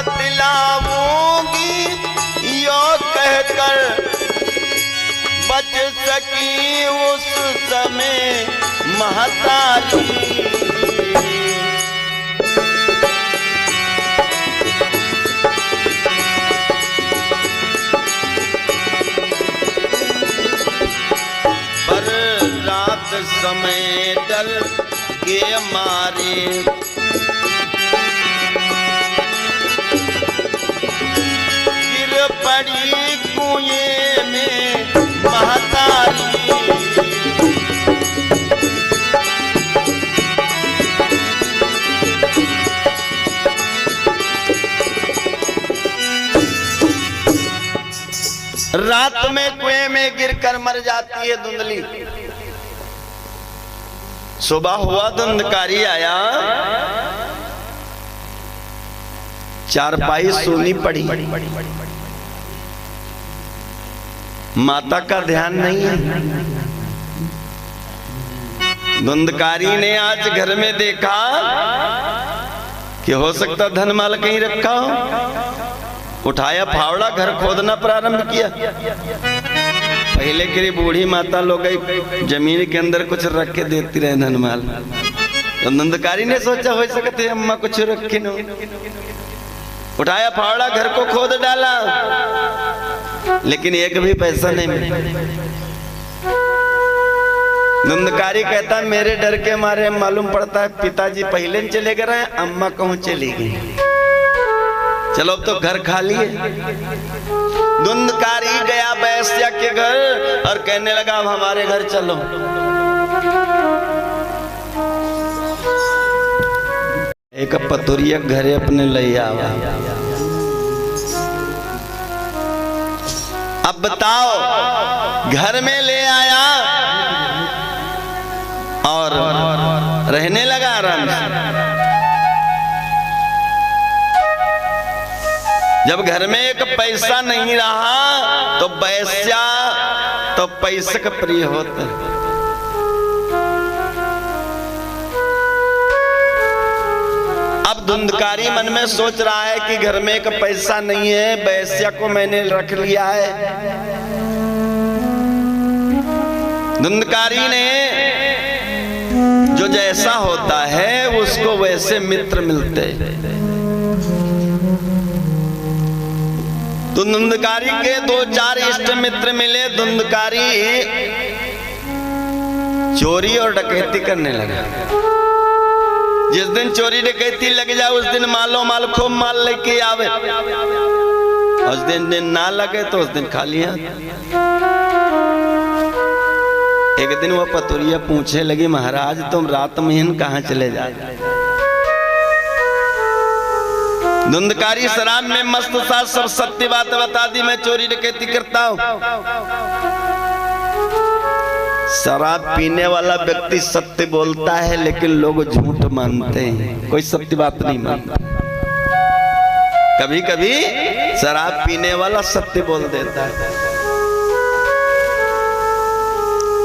बतलाऊंगी यो कहकर बच सकी उस समय महतारी। पर रात समय डर के मारे गिर पड़ी कुएं में महतारी। रात में कुएं में गिरकर मर जाती है धुंधली। सुबह हुआ, धुंधकारी आया, चारपाई सोनी पड़ी, माता का ध्यान नहीं है। धुंधकारी ने आज घर में देखा कि हो सकता धन माल कहीं रखा हो, उठाया फावड़ा, घर खोदना प्रारंभ किया। पहले की बूढ़ी माता लोग जमीन के अंदर कुछ रख के देती रहे धन माल। तो धुंधकारी ने सोचा हो सकते अम्मा कुछ रखे न, उठाया फावड़ा, घर को खोद डाला, लेकिन एक भी पैसा नहीं मिला। धुंधकारी कहता मेरे डर के मारे मालूम पड़ता है पिताजी पहले चले गए, अम्मा कहूं चली गई, चलो अब तो घर खाली है। धुंधकारी गया बैस्या के घर और कहने लगा अब हमारे घर चलो। एक पतुरिया घरे अपने ले आवा। अब बताओ, घर में ले आया और रहने लगा आराम से। जब घर में एक पैसा नहीं रहा तो बैस्या तो पैसे का प्रिय होता है। अब धुंधकारी मन में सोच रहा है कि घर में एक पैसा नहीं है, बैस्या को मैंने रख लिया है। धुंधकारी ने जो जैसा होता है उसको वैसे मित्र मिलते हैं। तो धुंधकारी के 2-4 इष्ट मित्र मिले। धुंधकारी चोरी और डकैती करने लगा। जिस दिन चोरी डकैती लग जाए उस दिन मालो माल खूब माल लेके आवे, उस दिन ना लगे तो उस दिन खाली हाथ। एक दिन वो पतुरिया पूछने लगी महाराज तुम रात में कहाँ चले जाते? धुंधकारी शराब में मस्त सा सब सत्य बात बता दी, मैं चोरी डकैती करता हूं। शराब पीने वाला व्यक्ति सत्य बोलता है लेकिन लोग झूठ मानते हैं, कोई सत्य बात नहीं मानता। कभी कभी शराब पीने वाला सत्य बोल देता है।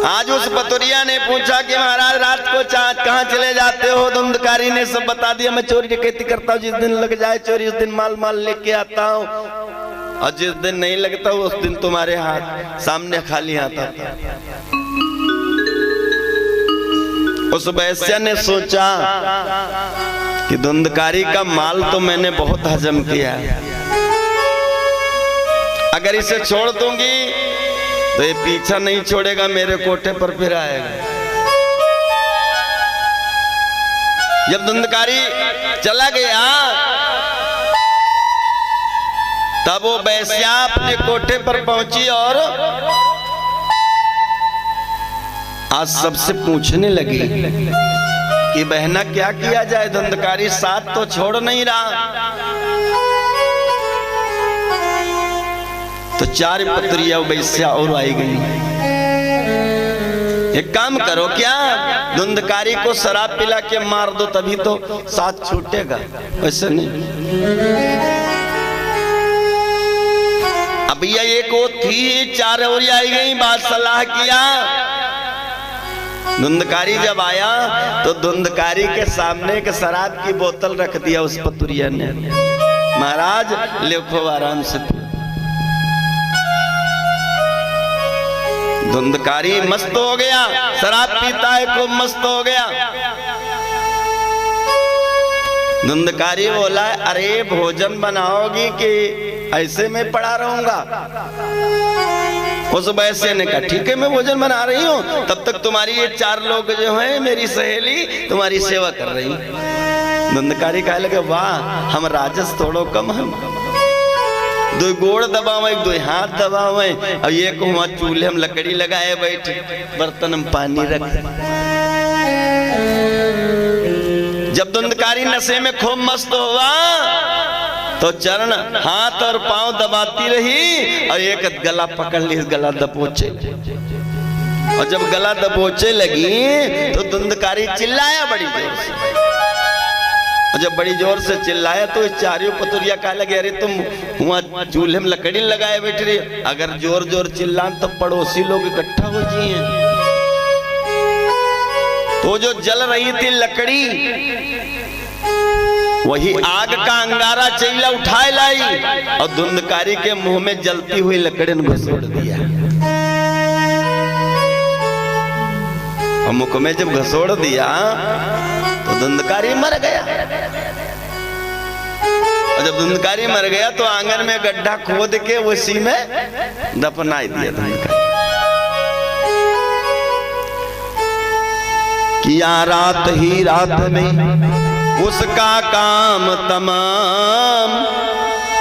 आज उस पतुरिया ने पूछा कि महाराज रात को कहाँ चले जाते हो? धुंधकारी ने सब बता दिया, मैं चोरी डकैती करता हूँ, जिस दिन लग जाए चोरी उस दिन माल माल लेके आता हूँ, और जिस दिन नहीं लगता उस दिन तुम्हारे हाथ सामने खाली हाथ आता। उस वैश्य ने सोचा कि धुंधकारी का माल तो मैंने बहुत हजम किया, अगर इसे छोड़ दूंगी तो ये पीछा नहीं छोड़ेगा, मेरे कोठे पर फिर आएगा। जब धुंधकारी चला गया तब वो वैश्या अपने कोठे पर पहुंची और आज सबसे पूछने लगी कि बहना क्या किया जाए, धुंधकारी साथ तो छोड़ नहीं रहा। तो 4 पतुरिया वैश्या और आई गई। एक काम करो, क्या धुंधकारी को शराब पिला के मार दो तभी तो साथ छूटेगा, वैसे नहीं। अब भैया एक वो थी, 4 और आई गई। बात सलाह किया। धुंधकारी जब आया तो धुंधकारी के सामने एक शराब की बोतल रख दिया उस पतुरिया ने। महाराज ले खूब आराम से। धुंधकारी मस्त हो गया, शराब पीता है, खूब मस्त हो गया। धुंधकारी बोला, अरे भोजन बनाओगी कि ऐसे में पड़ा रहूंगा? उस वैसे ने कहा, ठीक है मैं भोजन बना रही हूँ, तब तक तुम्हारी ये 4 लोग जो हैं मेरी सहेली तुम्हारी सेवा कर रही। धुंधकारी कहे लगे, वाह हम राजस थोड़ो कम हम, 2 गोड़ दबावे, 2 हाथ दबावे, और ये को वहां चूल्हे में लकड़ी लगाए बैठे, बर्तन में पानी रख। जब धुंधकारी नशे में खूब मस्त हुआ तो चरण हाथ और पांव दबाती रही और एक गला पकड़ ली, गला दबोचे। और जब गला दबोचे लगी तो धुंधकारी चिल्लाया बड़ी जोर से। और जब बड़ी जोर से चिल्लाया तो चारियों पतुरिया कहे लगे, अरे तुम वहां चूल्हे में लकड़ी लगाए बैठ रही, अगर जोर जोर चिल्ला तो पड़ोसी लोग इकट्ठा हो जाइए। तो जो जल रही थी लकड़ी, वही आग का अंगारा चैला उठाए लाई और धुंधकारी के मुंह में जलती हुई लकड़ी ने घुसोड़ दिया। और मुख में जब घसोड़ दिया तो धुंधकारी मर गया। और जब धुंधकारी मर गया तो आंगन में गड्ढा खोद के उसी में दफनाई दिया धुंधकारी। किया रात ही रात में उसका काम तमाम,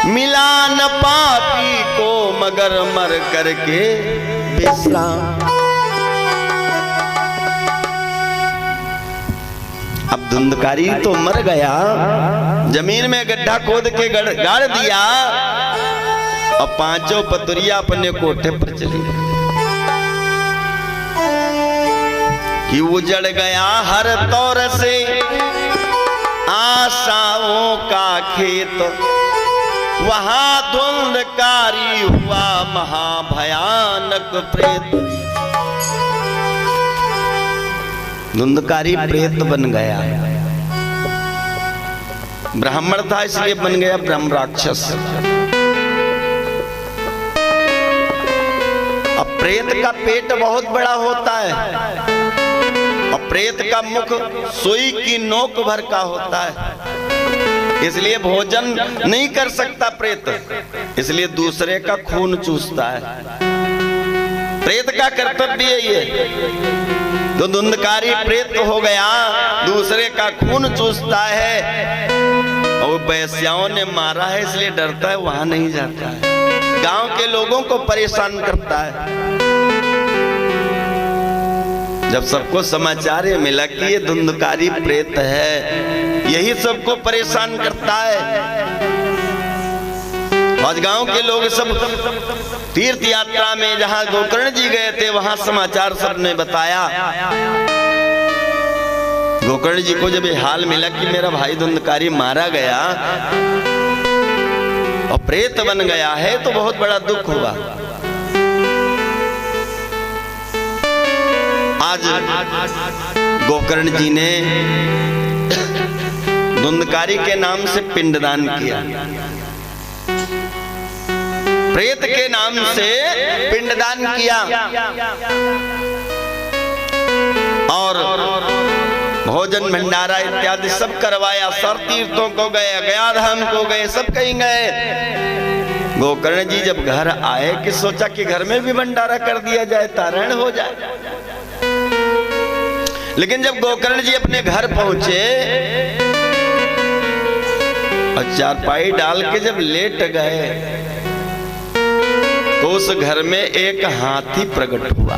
मिला न पापी को मगर मर करके विश्राम। अब धुंधकारी तो मर गया, जमीन में गड्ढा खोद के गाड़ दिया और 5 पतुरिया अपने कोठे पर चली गई। कि उजड़ गया हर तौर से आशाओं का खेत, वहां धुंधकारी हुआ महाभयानक प्रेत। धुंधकारी प्रेत बन गया। ब्राह्मण था इसलिए बन गया ब्रह्म राक्षस। अब प्रेत का पेट बहुत बड़ा होता है और प्रेत का मुख सुई की नोक भर का होता है, इसलिए भोजन नहीं कर सकता प्रेत, इसलिए दूसरे का खून चूसता है। प्रेत का कर्तव्य ये। तो धुंधकारी प्रेत हो गया, दूसरे का खून चूसता है और वैश्याओं ने मारा है इसलिए डरता है, वहां नहीं जाता है। गांव के लोगों को परेशान करता है। जब सबको समाचार ये मिला कि ये धुंधकारी प्रेत है, यही सबको परेशान करता है। आज गांव के लोग सब तीर्थ यात्रा में जहां गोकर्ण जी गए थे वहां समाचार सबने बताया। गोकर्ण जी को जब ये हाल मिला कि मेरा भाई धुंधकारी मारा गया और प्रेत बन गया है तो बहुत बड़ा दुख हुआ। आज गोकर्ण जी ने धुंधकारी के नाम से पिंडदान किया, प्रेत के नाम से पिंडदान किया और भोजन भंडारा इत्यादि सब करवाया। सर तीर्थों को गए, गया धाम को गए, सब कहीं गए। गोकर्ण जी जब घर आए कि सोचा कि घर में भी भंडारा कर दिया जाए, तारण हो जाए। लेकिन जब गोकर्ण जी अपने घर पहुंचे और चारपाई डाल के जब लेट गए तो उस घर में एक हाथी प्रकट हुआ।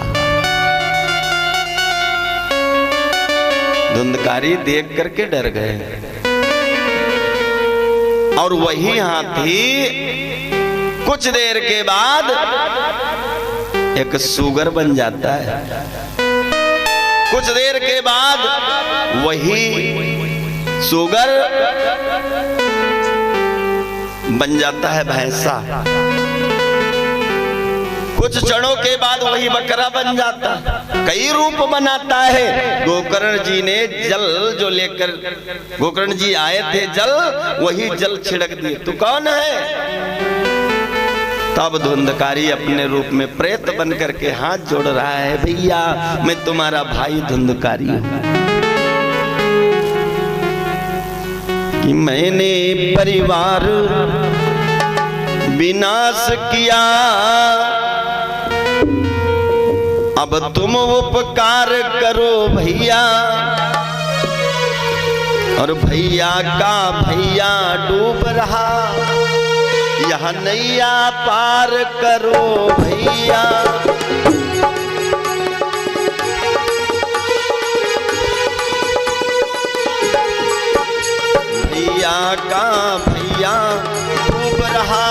धुंधकारी देख करके डर गए और वही हाथी कुछ देर के बाद एक सूगर बन जाता है। कुछ देर के बाद वही सूगर बन जाता है भैंसा। कुछ क्षणों के बाद वही बकरा बन जाता, कई रूप बनाता है। गोकर्ण जी ने जल जो लेकर गोकर्ण जी आए थे, जल वही जल छिड़क दिए। तू कौन है? तब धुंधकारी अपने रूप में प्रेत बन करके हाथ जोड़ रहा है, भैया मैं तुम्हारा भाई धुंधकारी हूं कि मैंने परिवार विनाश किया, अब तुम उपकार करो भैया। और भैया का भैया डूब रहा, यह नैया पार करो भैया। भैया का भैया डूब रहा,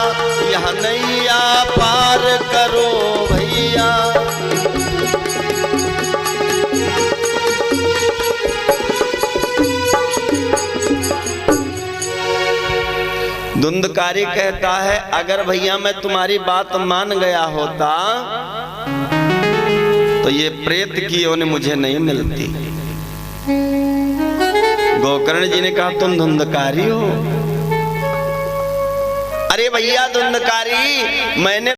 यह नैया पार करो भैया। धुंधकारी कहता है, अगर भैया मैं तुम्हारी बात मान गया होता तो ये प्रेत की योनि मुझे नहीं मिलती। गोकर्ण जी ने कहा, तुम धुंधकारी हो? अरे भैया धुंधकारी, मैंने